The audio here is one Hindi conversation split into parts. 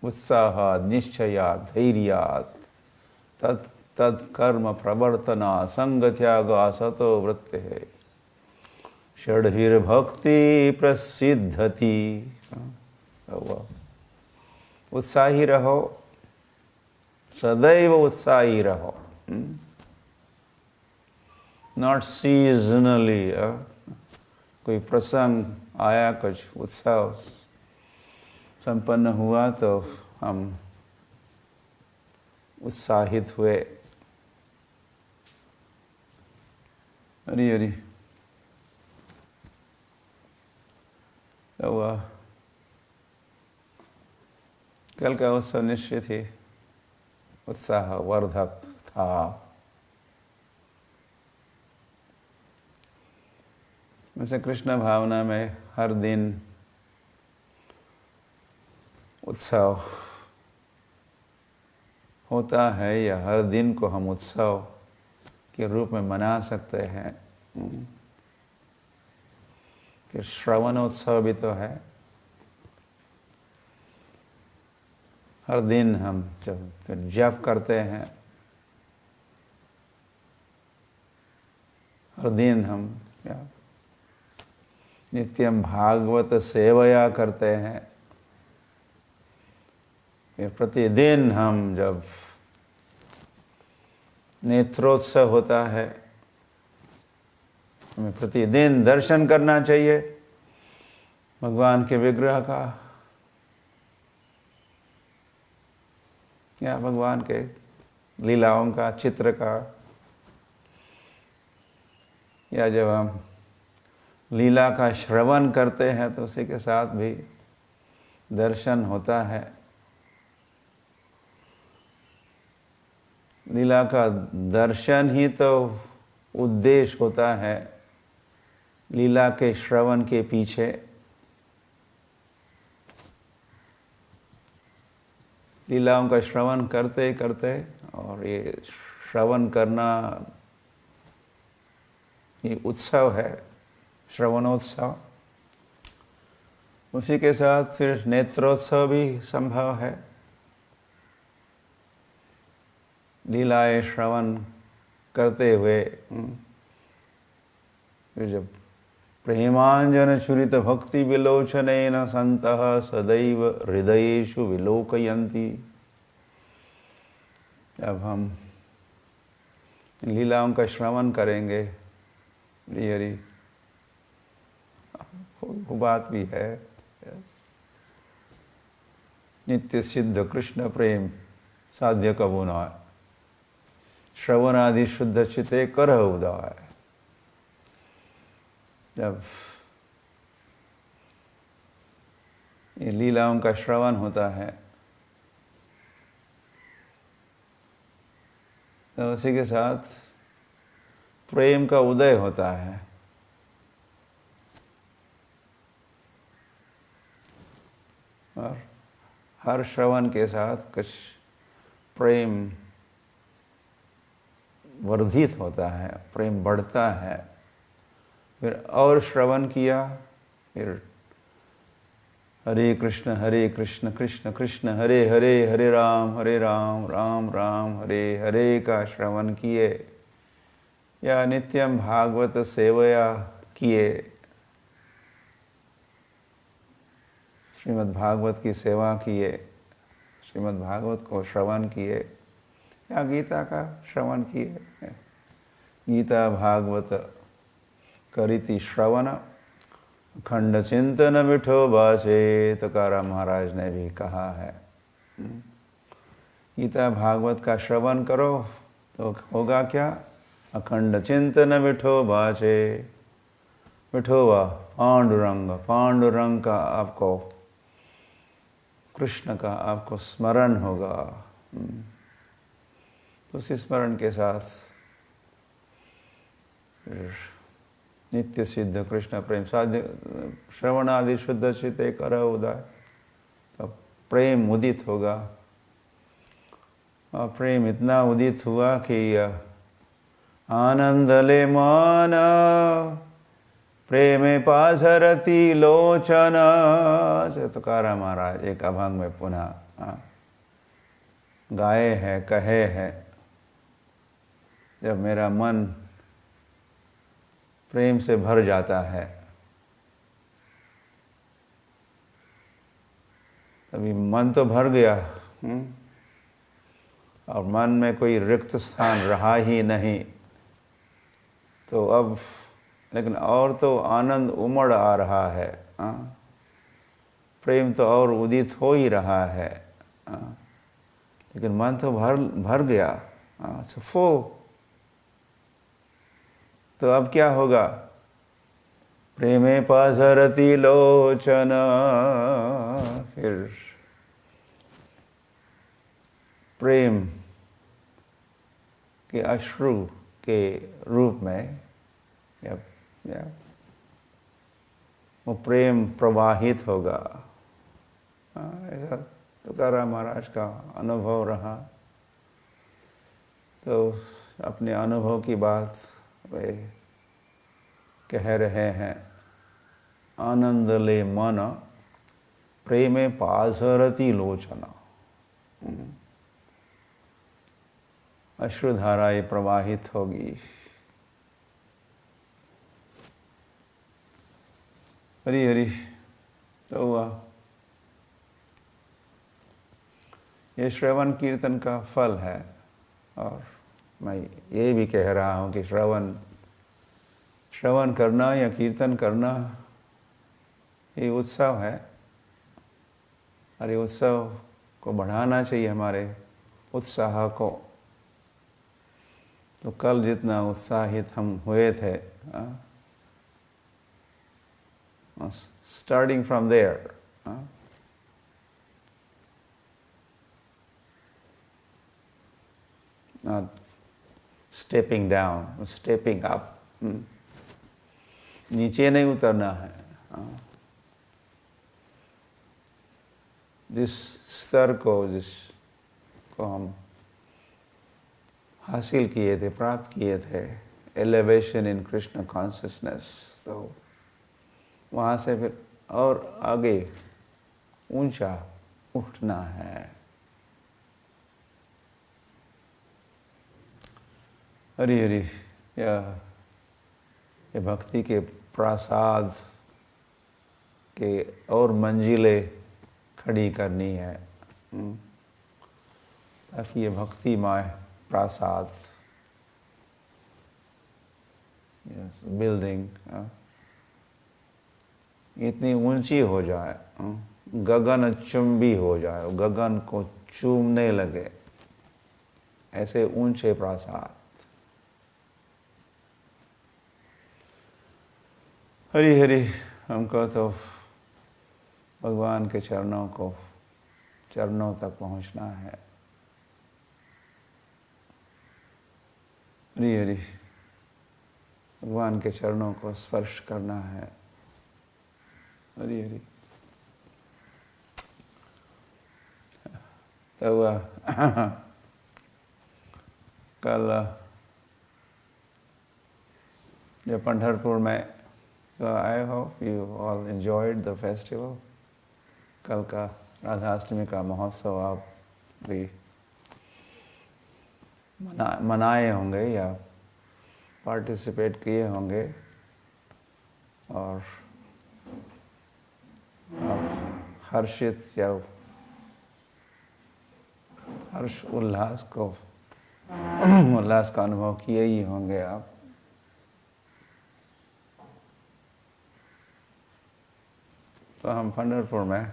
उत्साहात् निश्चयात् धैर्यात् तत् तत्कर्म प्रवर्तना संगत्यागा सतो वृत्तिः षड्भिर्भक्ति प्रसिद्धति। उत्साही रहो, सदैव उत्साही रहो, नॉट सीजनली। कोई प्रसंग आया, कुछ उत्सव संपन्न हुआ तो हम उत्साहित हुए। हरी हरी। तो कल का उत्सव निश्चित ही उत्साह वर्धक था। वैसे कृष्ण भावना में हर दिन उत्सव होता है, या हर दिन को हम उत्सव के रूप में मना सकते हैं। फिर श्रवणोत्सव भी तो है। हर दिन हम जब फिर जप करते हैं, हर दिन हम क्या नित्यम भागवत सेवया करते हैं। फिर प्रतिदिन हम जब नेत्रोत्सव होता है, हमें प्रतिदिन दर्शन करना चाहिए भगवान के विग्रह का, या भगवान के लीलाओं का, चित्र का। या जब हम लीला का श्रवण करते हैं तो उसी के साथ भी दर्शन होता है। लीला का दर्शन ही तो उद्देश्य होता है लीला के श्रवण के पीछे। लीलाओं का श्रवण करते करते, और ये श्रवण करना ये उत्सव है, श्रवणोत्सव। उसी के साथ फिर नेत्रोत्सव भी संभव है। लीलाएं श्रवण करते हुए फिर जब प्रेमांजन छुरित भक्ति विलोचनेन संतः सदैव हृदयेषु विलोकयन्ति। जब हम लीलाओं का श्रवण करेंगे, हरी वो बात भी है। नित्य सिद्ध कृष्ण प्रेम साध्य कबू न, श्रवण आदि शुद्ध चिते कर उदय। जब ये लीलाओं का श्रवण होता है तो उसी के साथ प्रेम का उदय होता है। और हर श्रवण के साथ कुछ प्रेम वर्धित होता है, प्रेम बढ़ता है। फिर और श्रवण किया, फिर हरे कृष्ण कृष्ण कृष्ण हरे हरे, हरे राम राम राम हरे हरे का श्रवण किए, या नित्यम भागवत सेवया किए, श्रीमद् भागवत की सेवा किए, श्रीमद् भागवत को श्रवण किए, या गीता का श्रवण किए। गीता भागवत करिति श्रवण खंड चिंतन मिठो बाचे, तुकाराम महाराज ने भी कहा है। गीता भागवत का श्रवण करो तो होगा क्या? अखंड चिंतन मिठो बाचे। मिठो व पांडुरंग, पांडुरंग का आपको, कृष्ण का आपको स्मरण होगा। तो उसी स्मरण के साथ नित्य सिद्ध कृष्ण प्रेम साध्य श्रवण आदि शुद्ध चित्ते कर उदय, तो प्रेम उदित होगा। और प्रेम इतना उदित हुआ कि आनंद ले माना प्रेमे पासरती लोचन से तुकाराम महाराज एक अभंग में पुनः गाए है, कहे है, जब मेरा मन प्रेम से भर जाता है तभी मन तो भर गया और मन में कोई रिक्त स्थान रहा ही नहीं, तो अब लेकिन और तो आनंद उमड़ आ रहा है, प्रेम तो और उदित हो ही रहा है, लेकिन मन तो भर गया, फुल। तो अब क्या होगा? प्रेमे पासरती लोचन, फिर प्रेम के अश्रु के रूप में वो प्रेम प्रवाहित होगा। ऐसा तुकाराम महाराज का अनुभव रहा। तो अपने अनुभव की बात वे कह रहे हैं, आनंद ले मन प्रेमे पासरती लोचना। अश्रुधाराएं प्रवाहित होगी। हरि हरि। तो ये श्रवण कीर्तन का फल है, और मैं ये भी कह रहा हूँ कि श्रवण करना या कीर्तन करना ये उत्सव है, और ये उत्सव को बढ़ाना चाहिए, हमारे उत्साह को। तो कल जितना उत्साहित हम हुए थे, starting from there, not stepping down, stepping up. नीचे नहीं उतरना है। जिस स्तर को जिसको हम हासिल किए थे, प्राप्त किए थे, एलिवेशन इन कृष्ण कॉन्शियसनेस, तो वहाँ से फिर और आगे ऊंचा उठना है। हरि हरि। ये भक्ति के प्रासाद के और मंजिलें खड़ी करनी है, ताकि ये भक्तिमय प्रासाद, बिल्डिंग इतनी ऊंची हो जाए, गगन चुंबी हो जाए, गगन को चूमने लगे, ऐसे ऊंचे प्रासाद। हरि हरि। हमको तो भगवान के चरणों तक पहुंचना है। हरि हरि। भगवान के चरणों को स्पर्श करना है। हरि हरि। तो कल जब पंढरपुर में, I hope you all enjoyed the festival. कल का राधाष्टमी का महोत्सव आप भी मनाए होंगे या पार्टिसिपेट किए होंगे, और हर्षित या हर्ष उल्लास का अनुभव किए ही होंगे आप। तो हम पंढरपुर में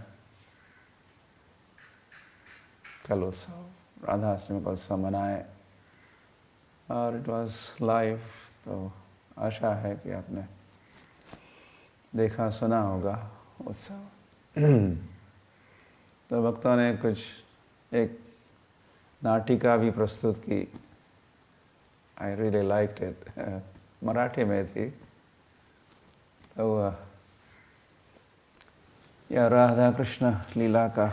कल उत्सव, राधाष्टमी का उत्सव मनाए, और इट वाज लाइव। तो आशा है कि आपने देखा सुना होगा उत्सव। तो भक्तों ने एक नाटिका भी प्रस्तुत की। I really liked it. Marathi में थी। तो यह राधा कृष्ण लीला का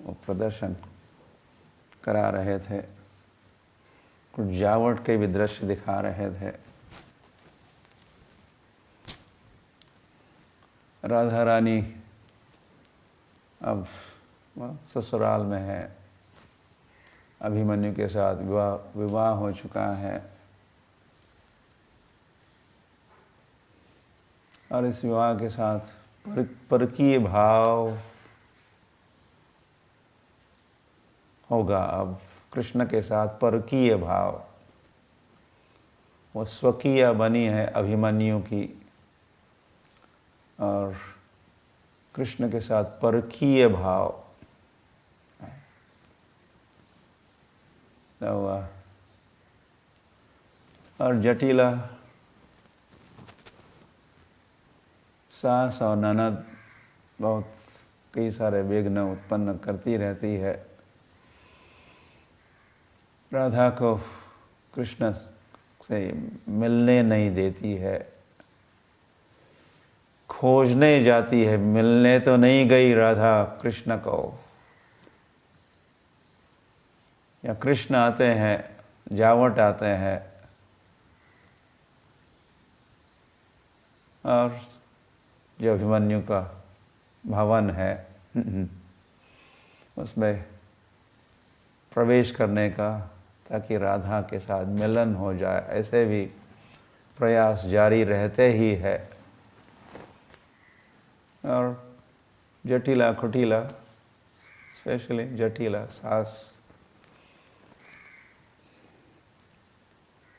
वो प्रदर्शन करा रहे थे, कुछ जावट के भी दृश्य दिखा रहे थे। राधा रानी अब ससुराल में है, अभिमन्यु के साथ विवाह हो चुका है और इस विवाह के साथ परकीय भाव होगा। अब कृष्ण के साथ परकीय भाव, वो स्वकीय बनी है अभिमन्यु की और कृष्ण के साथ परकीय भाव। और जटिला सास और ननद बहुत कई सारे विघ्न उत्पन्न करती रहती है। राधा को कृष्ण से मिलने नहीं देती है, खोजने जाती है, मिलने तो नहीं गई राधा कृष्ण को, या कृष्ण आते हैं, जावट आते हैं और जो अभिमन्यु का भवन है उसमें प्रवेश करने का, ताकि राधा के साथ मिलन हो जाए, ऐसे भी प्रयास जारी रहते ही है। और जटिला कुटिला, स्पेशली जटिला सास,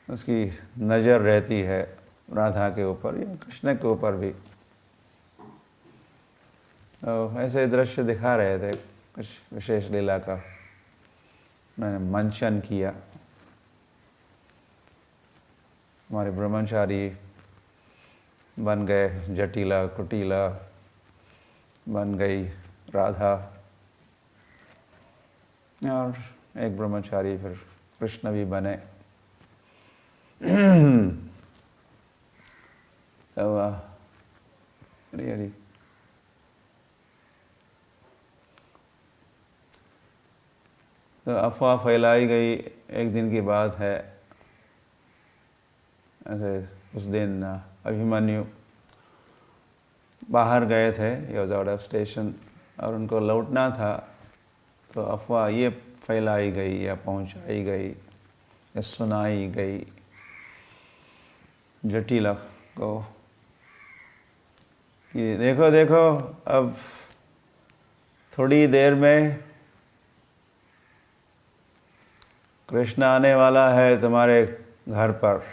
उसकी नज़र रहती है राधा के ऊपर या कृष्ण के ऊपर भी। तो ऐसे दृश्य दिखा रहे थे, कुछ विशेष लीला का मैंने मंचन किया। हमारे ब्रह्मचारी बन गए जटिला कुटिला, बन गई राधा, और एक ब्रह्मचारी फिर कृष्ण भी बने। तो हरी हरी तो अफवाह फैलाई गई। एक दिन की बात है, ऐसे उस दिन अभिमन्यु बाहर गए थे, he was out of station, और उनको लौटना था। तो अफवाह ये फैलाई गई या पहुंचाई गई या सुनाई गई जटिला को कि देखो देखो, अब थोड़ी देर में कृष्ण आने वाला है तुम्हारे घर पर,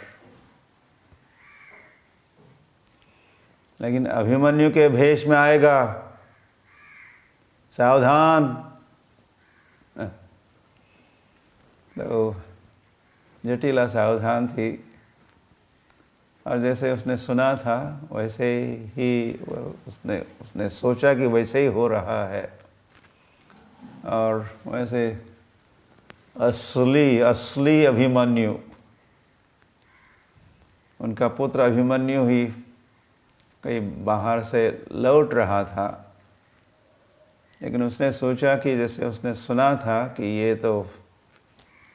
लेकिन अभिमन्यु के भेष में आएगा, सावधान। तो जटिला सावधान थी, और जैसे उसने सुना था वैसे ही उसने सोचा कि वैसे ही हो रहा है। और वैसे असली अभिमन्यु, उनका पुत्र अभिमन्यु ही कहीं बाहर से लौट रहा था, लेकिन उसने सोचा कि जैसे उसने सुना था कि ये तो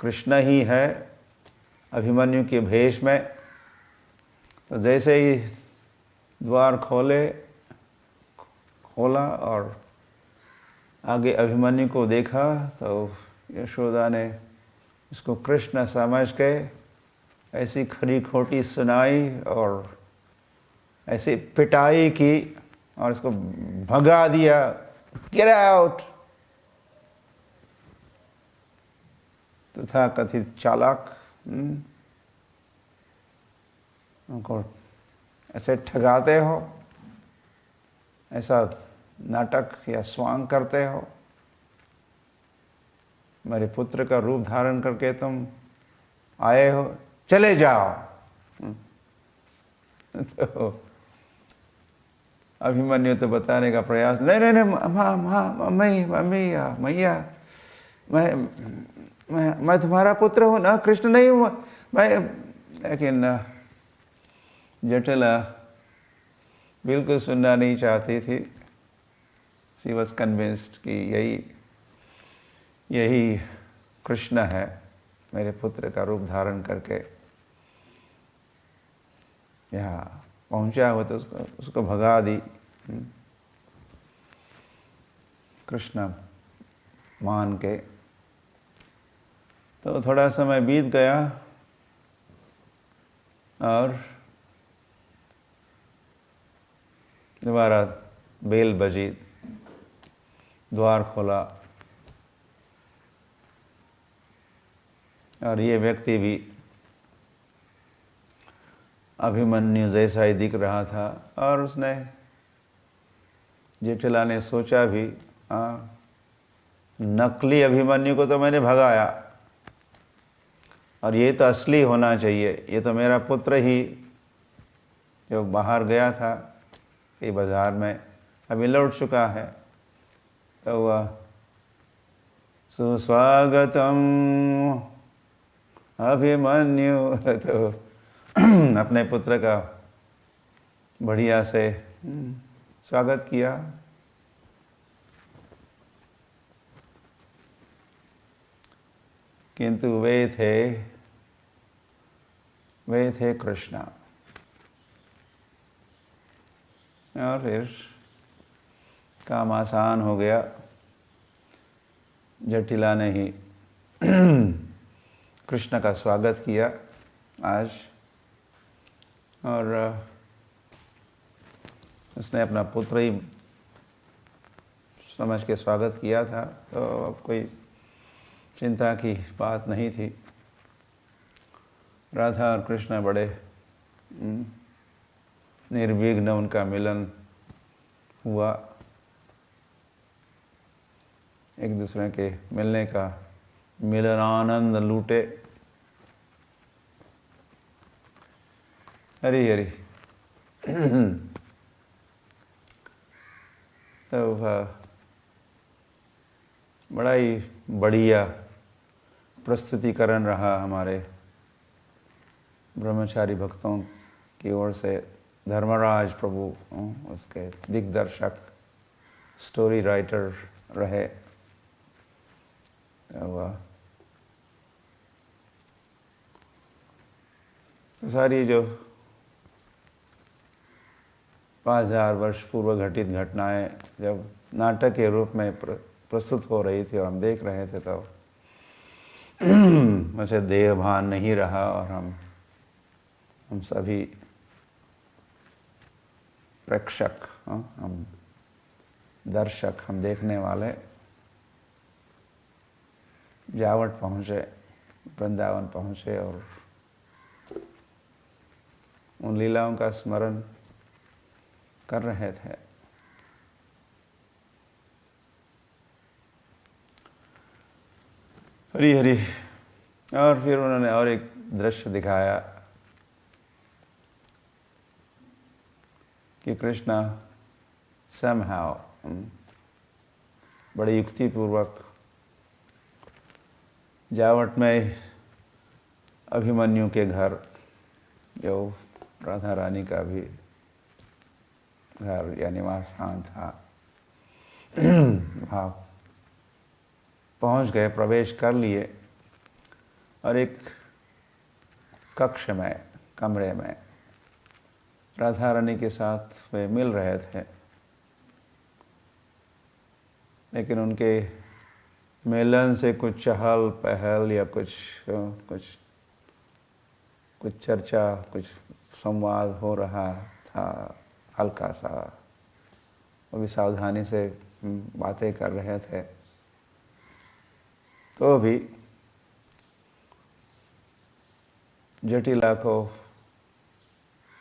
कृष्ण ही है अभिमन्यु के भेष में, तो जैसे ही द्वार खोला और आगे अभिमन्यु को देखा, तो यशोदा ने उसको कृष्ण समझ के ऐसी खरी खोटी सुनाई और ऐसी पिटाई की और इसको भगा दिया, गेट आउट। तथा कथित चालाक उनको ऐसे ठगाते हो, ऐसा नाटक या स्वांग करते हो, मेरे पुत्र का रूप धारण करके तुम आए हो, चले जाओ। तो अभिमन्यु तो बताने का प्रयास, नहीं नहीं नहीं, मैया, मैं तुम्हारा पुत्र हूँ ना, कृष्ण नहीं हूँ मैं। लेकिन जटिला बिल्कुल सुनना नहीं चाहती थी। शी वॉज कन्विंस्ड कि यही कृष्ण है, मेरे पुत्र का रूप धारण करके यहाँ पहुँचा हुआ, तो उसको भगा दी कृष्ण मान के। तो थोड़ा समय बीत गया और दोबारा बेल बजी, द्वार खोला और ये व्यक्ति भी अभिमन्यु जैसा ही दिख रहा था। और उसने, जटिला ने सोचा भी, नकली अभिमन्यु को तो मैंने भगाया और ये तो असली होना चाहिए, ये तो मेरा पुत्र ही जो बाहर गया था कि बाजार में अभी लौट चुका है। तो वह सुस्वागतम अभिमन्यु तो अपने पुत्र का बढ़िया से स्वागत किया। किंतु वे थे कृष्ण। और फिर काम आसान हो गया। जटिला ने ही कृष्ण का स्वागत किया आज, और उसने अपना पुत्र ही समझ के स्वागत किया था। तो अब कोई चिंता की बात नहीं थी। राधा और कृष्ण बड़े निर्विघ्न उनका मिलन हुआ। एक दूसरे के मिलने का मिलनानंद लूटे। हरी हरी। तो बड़ा ही बढ़िया प्रस्तुतिकरण रहा हमारे ब्रह्मचारी भक्तों की ओर से। धर्मराज प्रभु उसके दिग्दर्शक, स्टोरी राइटर रहे। सारी जो 5000 वर्ष पूर्व घटित घटनाएं जब नाटक के रूप में प्रस्तुत हो रही थी और हम देख रहे थे, तो मुझे देह भान नहीं रहा और हम सभी प्रेक्षक, हम दर्शक, हम देखने वाले जावट पहुँचे, वृंदावन पहुँचे और उन लीलाओं का स्मरण कर रहे थे। हरी हरी। और फिर उन्होंने और एक दृश्य दिखाया कि कृष्ण somehow बड़ी युक्तिपूर्वक जावट में अभिमन्यु के घर, जो राधा रानी का भी घर या निवास स्थान था, वहाँ पहुँच गए, प्रवेश कर लिए और एक कक्ष में, कमरे में राधा रानी के साथ वे मिल रहे थे। लेकिन उनके मिलन से कुछ चहल पहल या कुछ चर्चा, कुछ संवाद हो रहा था, हल्का सा। वो भी सावधानी से बातें कर रहे थे। तो भी जटिला को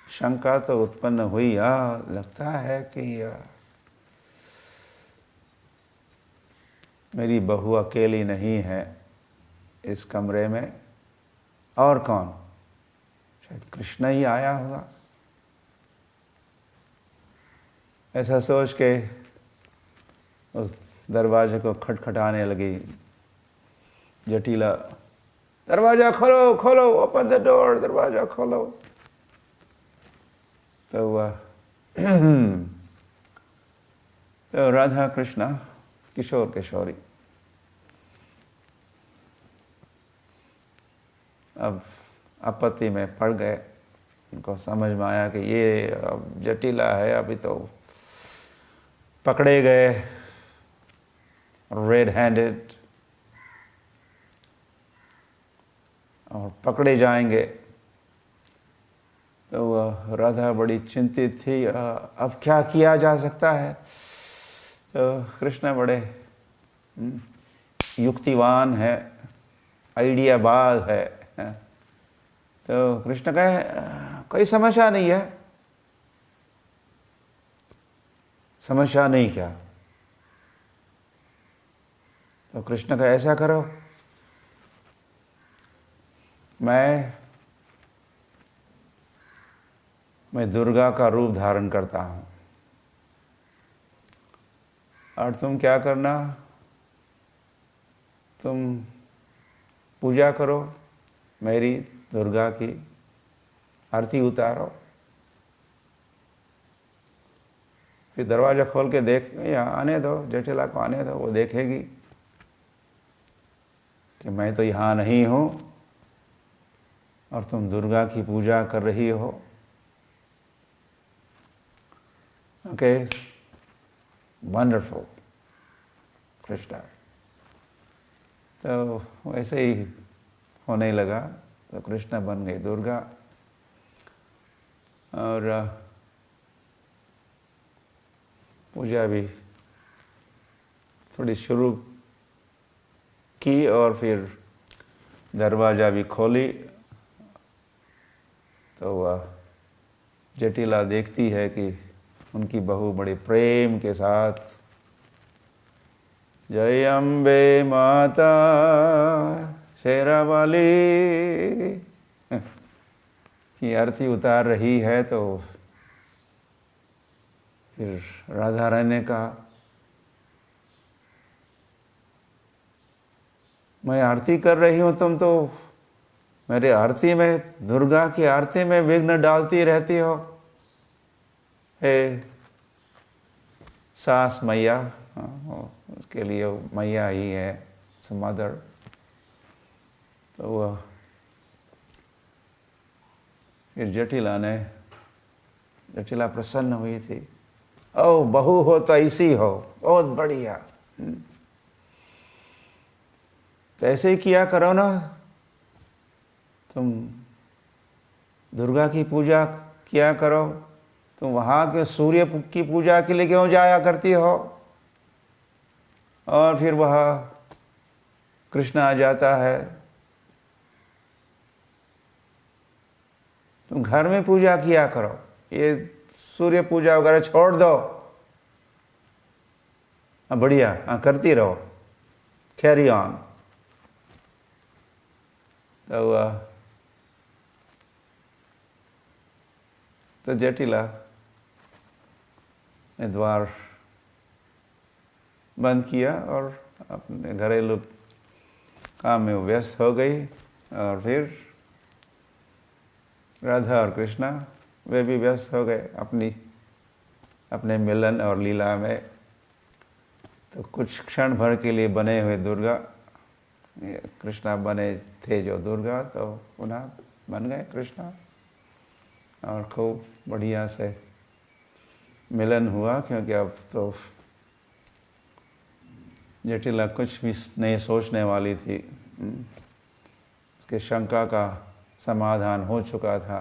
शंका तो उत्पन्न हुई, लगता है कि मेरी बहू अकेली नहीं है इस कमरे में, और कौन? शायद कृष्ण ही आया होगा। ऐसा सोच के उस दरवाजे को खटखटाने लगी जटिला। दरवाजा खोलो, खोलो, ओपन द डोर, दरवाजा खोलो। तो वह तो राधा कृष्ण, किशोर किशोरी अब आपत्ति में पड़ गए। उनको समझ में आया कि ये अब जटिला है, अभी तो पकड़े गए रेड हैंडेड और पकड़े जाएंगे, तो वह राधा बड़ी चिंतित थी। अब क्या किया जा सकता है? तो कृष्ण बड़े युक्तिवान है, आइडियाबाज है। तो कृष्ण कहे कोई समस्या नहीं है। समस्या नहीं क्या? तो कृष्ण का ऐसा करो, मैं दुर्गा का रूप धारण करता हूं और तुम क्या करना, तुम पूजा करो, मेरी दुर्गा की आरती उतारो। फिर दरवाजा खोल के देख, यहाँ आने दो, जटिला को आने दो, वो देखेगी कि मैं तो यहाँ नहीं हूँ और तुम दुर्गा की पूजा कर रही हो। Okay, wonderful Krishna. तो वैसे ही होने लगा। तो कृष्णा बन गई दुर्गा और पूजा भी थोड़ी शुरू की और फिर दरवाज़ा भी खोली। तो वह जटिला देखती है कि उनकी बहू बड़े प्रेम के साथ जय अम्बे माता शेरावाली की आरती उतार रही है। तो फिर राधा रानी ने कहा, मैं आरती कर रही हूँ, तुम तो मेरे आरती में, दुर्गा की आरती में विघ्न डालती रहती हो। हे सास मैया, उसके लिए मैया ही है, मदर। तो वह फिर जटिला प्रसन्न हुई थी। ओ बहू हो तो ऐसी हो, बहुत बढ़िया। तो ऐसे ही किया करो ना, तुम दुर्गा की पूजा किया करो। तुम वहाँ के सूर्य की पूजा के लिए क्यों जाया करती हो? और फिर वह कृष्ण आ जाता है। तुम घर में पूजा किया करो, ये सूर्य पूजा वगैरह छोड़ दो। बढ़िया, करती रहो, कैरी ऑन। तो जटिला ने द्वार बंद किया और अपने घरेलू काम में व्यस्त हो गई। और फिर राधा और कृष्णा वे भी व्यस्त हो गए अपने मिलन और लीला में। तो कुछ क्षण भर के लिए बने हुए दुर्गा, कृष्णा बने थे जो दुर्गा, तो पुनः बन गए कृष्णा और खूब बढ़िया से मिलन हुआ। क्योंकि अब तो जटिला कुछ भी नहीं सोचने वाली थी, उसके शंका का समाधान हो चुका था।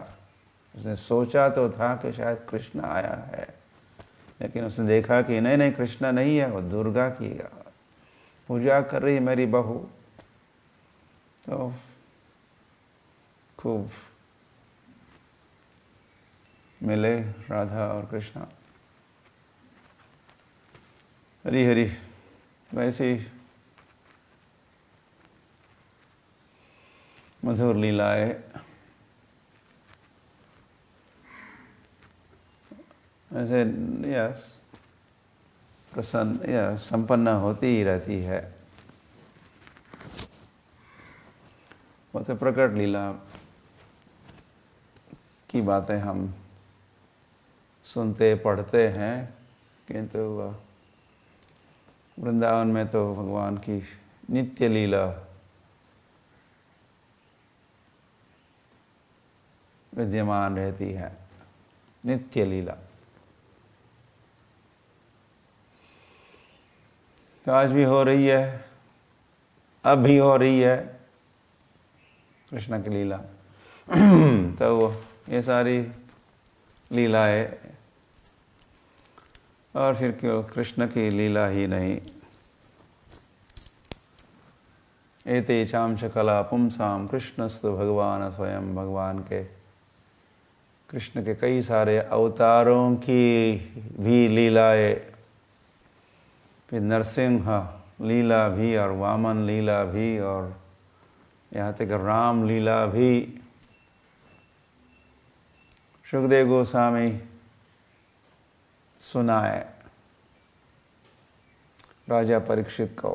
उसने सोचा तो था कि शायद कृष्ण आया है, लेकिन उसने देखा कि नहीं, कृष्ण नहीं है, वो दुर्गा की पूजा कर रही मेरी बहू। तो खूब मिले राधा और कृष्णा। हरी हरी। वैसे ही मधुर लीलाएं ऐसे यस प्रसन्न या संपन्न होती ही रहती है। वो तो प्रकट लीला की बातें हम सुनते पढ़ते हैं, किंतु वृंदावन में तो भगवान की नित्य लीला विद्यमान रहती है। नित्य लीला। तो आज भी हो रही है, अब भी हो रही है कृष्ण की लीला। तो ये सारी लीलाएं, और फिर क्यों कृष्ण की लीला ही नहीं, एते चांश कला पुंसाम कृष्णस्तु भगवान स्वयं, भगवान के कृष्ण के कई सारे अवतारों की भी लीलाएं, फिर नरसिंह लीला भी और वामन लीला भी और यहाँ तक राम लीला भी। सुखदेव गोस्वामी सुनाए राजा परीक्षित को,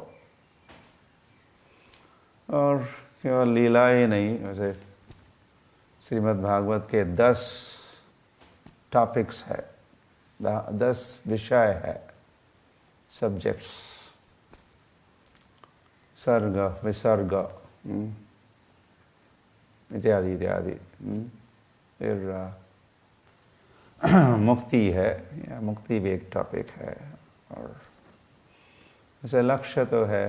और केवल लीला ही नहीं, वैसे श्रीमद् भागवत के 10 टॉपिक्स है, 10 विषय है, सब्जेक्ट्स, सर्ग विसर्ग इत्यादि इत्यादि। फिर मुक्ति है, या मुक्ति भी एक टॉपिक है, और वैसे लक्ष्य तो है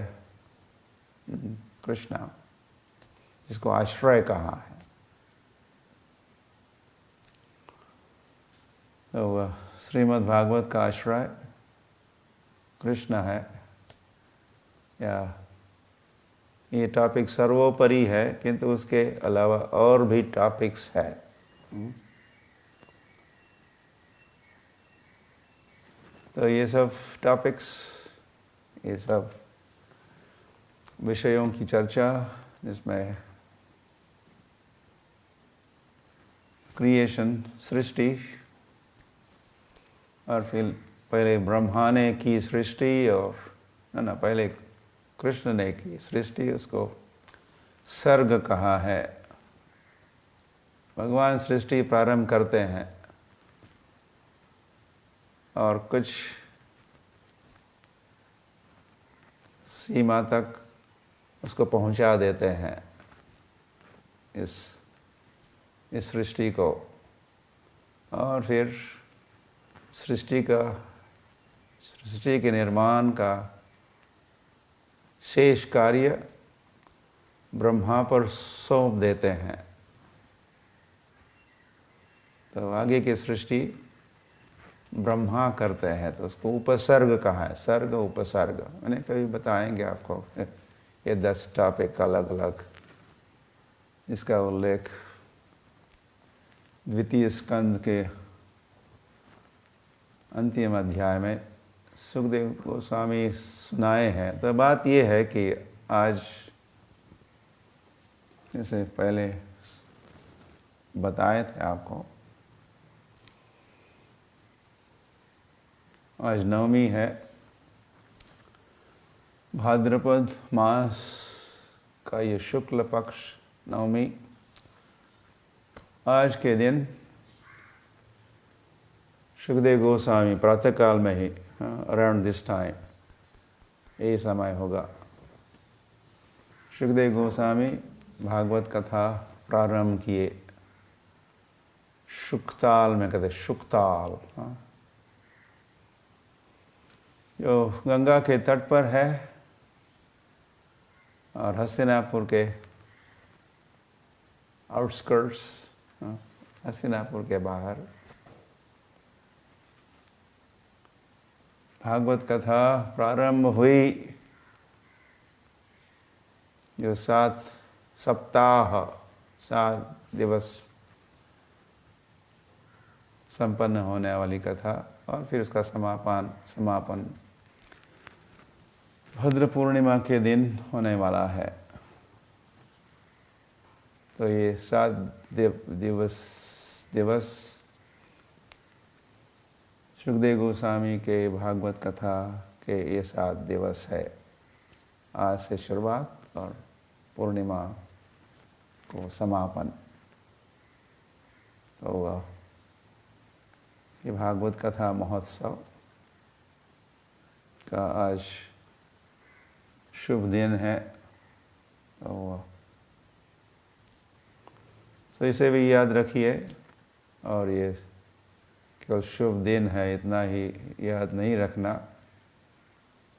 कृष्ण, जिसको आश्रय कहा है। तो श्रीमद् भागवत का आश्रय कृष्ण है, या ये टॉपिक सर्वोपरि है, किंतु उसके अलावा और भी टॉपिक्स है। तो ये सब टॉपिक्स, ये सब विषयों की चर्चा, जिसमें क्रिएशन, सृष्टि, और फिर पहले ब्रह्मा ने की सृष्टि, और पहले कृष्ण ने की सृष्टि, उसको सर्ग कहा है। भगवान सृष्टि प्रारंभ करते हैं और कुछ सीमा तक उसको पहुंचा देते हैं, इस सृष्टि को, और फिर सृष्टि के निर्माण का शेष कार्य ब्रह्मा पर सौंप देते हैं। तो आगे की सृष्टि ब्रह्मा करते हैं, तो उसको उपसर्ग कहा है, सर्ग उपसर्ग। मैंने कभी बताएंगे आपको ये 10 टॉपिक अलग अलग, इसका उल्लेख द्वितीय स्कंद के अंतिम अध्याय में सुखदेव गोस्वामी सुनाए हैं। तो बात ये है कि आज, जैसे पहले बताए थे आपको, आज नवमी है, भाद्रपद मास का ये शुक्ल पक्ष नवमी। आज के दिन सुखदेव गोस्वामी प्रातःकाल में ही, अराउंड दिस टाइम, यही समय होगा, सुखदेव गोस्वामी भागवत कथा प्रारंभ किए। शुकताल में कहते, शुकताल, जो गंगा के तट पर है और हस्तिनापुर के आउटस्कर्ट्स, हस्तिनापुर के बाहर भागवत कथा प्रारंभ हुई। जो 7 सप्ताह, 7 दिवस संपन्न होने वाली कथा, और फिर उसका समापन भद्र पूर्णिमा के दिन होने वाला है। तो ये 7 दिवस सुखदेव गोस्वामी के भागवत कथा के ये 7 दिवस है। आज से शुरुआत और पूर्णिमा को समापन। तो ये भागवत कथा महोत्सव का आज शुभ दिन है। तो इसे भी याद रखिए, और ये केवल शुभ दिन है इतना ही याद नहीं रखना,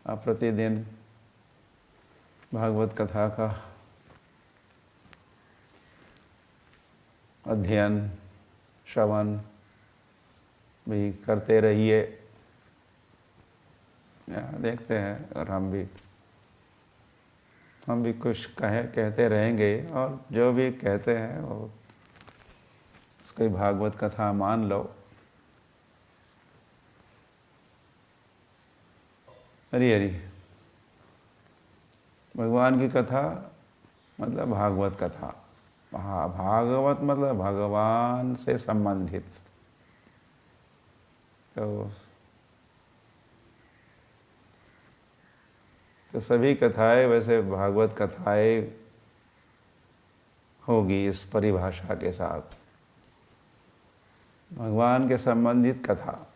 आप प्रतिदिन भागवत कथा का अध्ययन श्रवण भी करते रहिए। देखते हैं, और हम भी कुछ कहते रहेंगे, और जो भी कहते हैं वो उसकी भागवत कथा मान लो। हरि हरि। भगवान की कथा मतलब भागवत कथा। भागवत मतलब भगवान से संबंधित। तो सभी कथाएं वैसे भागवत कथाएं होगी इस परिभाषा के साथ। भगवान के संबंधित कथा,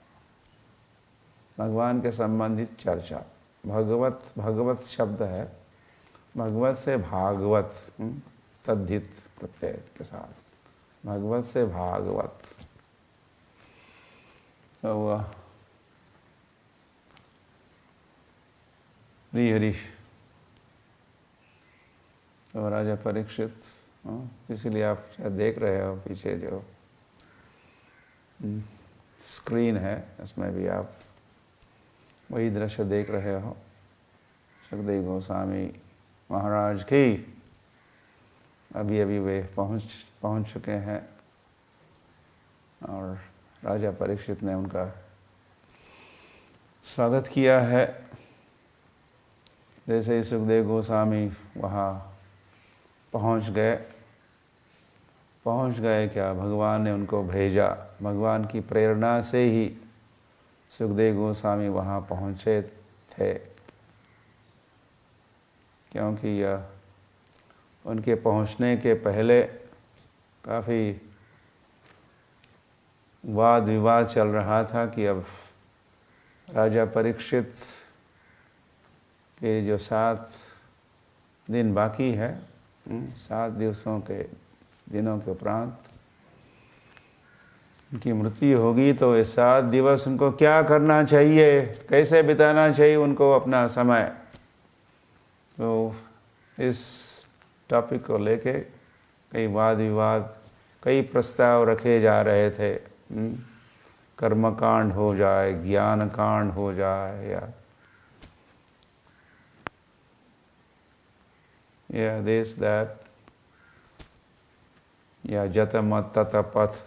भगवान के संबंधित चर्चा। भगवत शब्द है, भगवत से भागवत तद्धित प्रत्यय के साथ, भगवत से भागवत। तो हरि हरि। तो राजा परीक्षित, इसीलिए आप शायद देख रहे हो पीछे जो स्क्रीन है, उसमें भी आप वही दृश्य देख रहे हो। सुखदेव गोस्वामी महाराज की अभी वे पहुंच चुके हैं, और राजा परीक्षित ने उनका स्वागत किया है। जैसे ही सुखदेव गोस्वामी वहाँ पहुँच गए क्या, भगवान ने उनको भेजा। भगवान की प्रेरणा से ही सुखदेव गोस्वामी वहाँ पहुँचे थे, क्योंकि यह उनके पहुँचने के पहले काफ़ी वाद विवाद चल रहा था कि अब राजा परीक्षित के जो 7 दिन बाकी है, 7 दिनों के उपरांत उनकी मृत्यु होगी, तो ये 7 दिवस उनको क्या करना चाहिए, कैसे बिताना चाहिए उनको अपना समय। तो इस टॉपिक को लेके कई वाद विवाद, कई प्रस्ताव रखे जा रहे थे। कर्मकांड हो जाए, ज्ञान कांड हो जाए, या दिस दैट, या जत मत तत पथ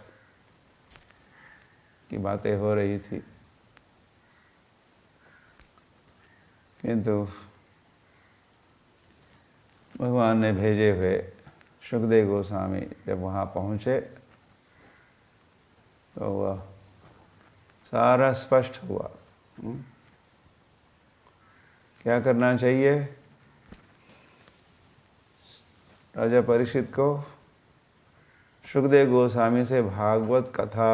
की बातें हो रही थी। किंतु भगवान ने भेजे हुए सुखदेव गोस्वामी जब वहाँ पहुँचे तो वह सारा स्पष्ट हुआ। क्या करना चाहिए राजा परीक्षित को? सुखदेव गोस्वामी से भागवत कथा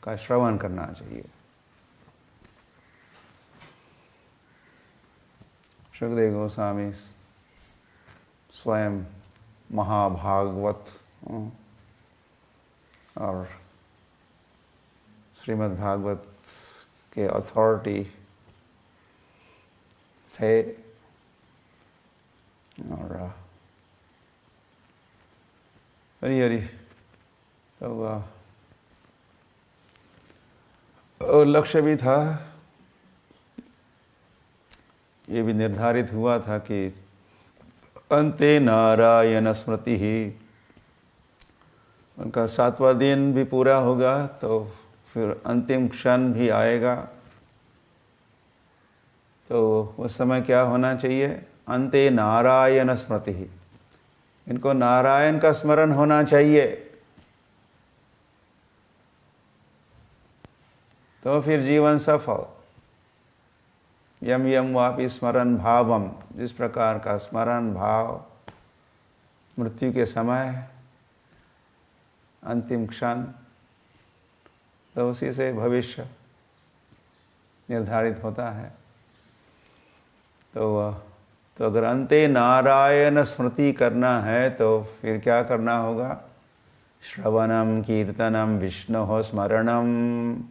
का श्रवण करना चाहिए। सुखदेव गोस्वामी स्वयं महाभागवत और श्रीमद् भागवत के अथॉरिटी थे, और हरि हरि। तो लक्ष्य भी था, ये भी निर्धारित हुआ था कि अंते नारायण स्मृति ही, उनका 7वां दिन भी पूरा होगा तो फिर अंतिम क्षण भी आएगा। तो उस समय क्या होना चाहिए? अंते नारायण स्मृति ही, इनको नारायण का स्मरण होना चाहिए। तो फिर जीवन सफल। यम यम वापि स्मरण भावम, जिस प्रकार का स्मरण भाव मृत्यु के समय, अंतिम क्षण, तो उसी से भविष्य निर्धारित होता है। तो अगर अंते नारायण स्मृति करना है तो फिर क्या करना होगा? श्रवणम कीर्तनम विष्णु स्मरणम।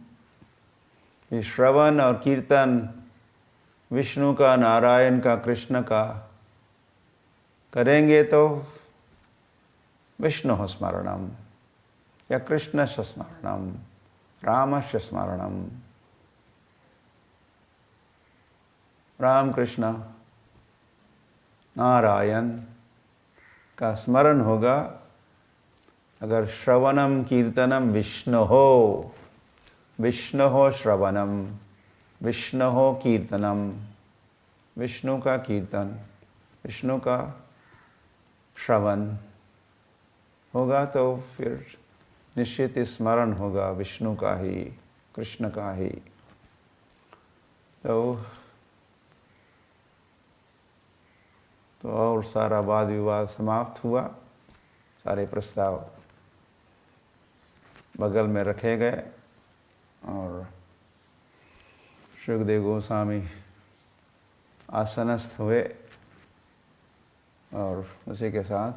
श्रवण और कीर्तन विष्णु का, नारायण का, कृष्ण का करेंगे तो विष्णु स्मरणम या कृष्ण स्मरणम, राम स्मरणम, राम कृष्ण नारायण का स्मरण होगा। अगर श्रवणम कीर्तनम विष्णु हो श्रवणम, विष्णु हो कीर्तनम, विष्णु का कीर्तन, विष्णु का श्रवण होगा तो फिर निश्चित स्मरण होगा विष्णु का ही, कृष्ण का ही। तो और सारा वाद विवाद समाप्त हुआ। सारे प्रस्ताव बगल में रखे गए और शुकदेव गोस्वामी आसनस्थ हुए और उसी के साथ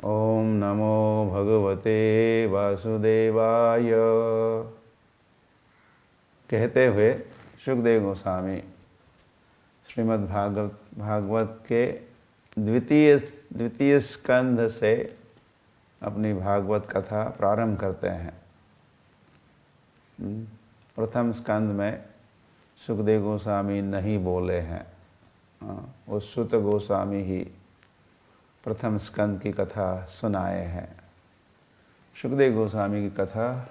ओम नमो भगवते वासुदेवाय कहते हुए शुकदेव गोस्वामी श्रीमद् भागवत के द्वितीय स्कंध से अपनी भागवत कथा प्रारंभ करते हैं। प्रथम स्कंद में शुकदेव गोस्वामी नहीं बोले हैं, वो सुत गोस्वामी ही प्रथम स्कंद की कथा सुनाए हैं। शुकदेव गोस्वामी की कथा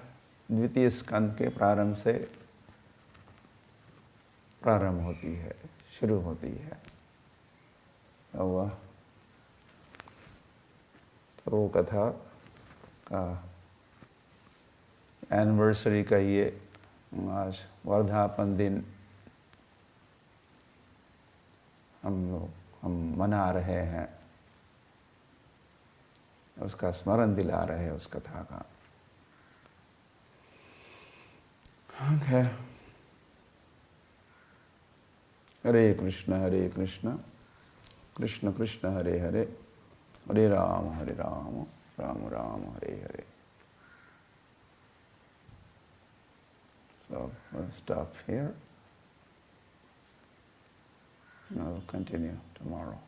द्वितीय स्कंद के प्रारंभ से प्रारंभ होती है, शुरू होती है। तो वो कथा का एनिवर्सरी कहिए, आज वर्धापन दिन हम मना रहे हैं, उसका स्मरण दिला रहे हैं उस कथा का। Okay. Hare Krishna Krishna Krishna Hare Hare, Hare Ram Ram Ram Hare Hare. So we'll stop here. We'll continue tomorrow.